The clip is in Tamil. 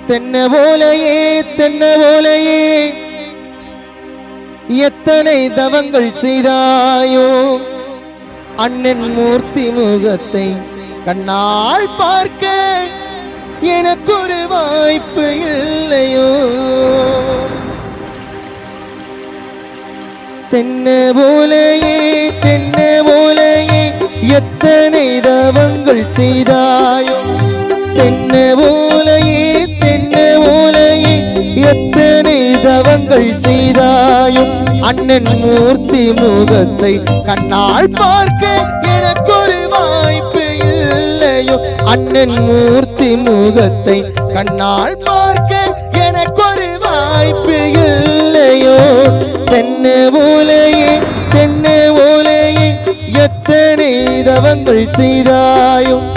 தென்ன போலையே எத்தனை தவங்கள் செய்தாயோ அண்ணன் மூர்த்தி முகத்தை கண்ணால் பார்க்க எனக்கு ஒரு வாய்ப்பு இல்லையோ தென்ன போலையே எத்தனை தவங்கள் செய்தாயோ தென்ன போலையே எத்தனை தவங்கள் செய்தாயும் அண்ணன் மூர்த்தி முகத்தை கண்ணால் பார்க்க எனக்கு ஒரு வாய்ப்பு இல்லையோ அண்ணன் மூர்த்தி முகத்தை கண்ணால் பார்க்க எனக்கு ஒரு வாய்ப்பு இல்லையோ தென்ன போலையே எத்தனை தவங்கள் செய்தாயும்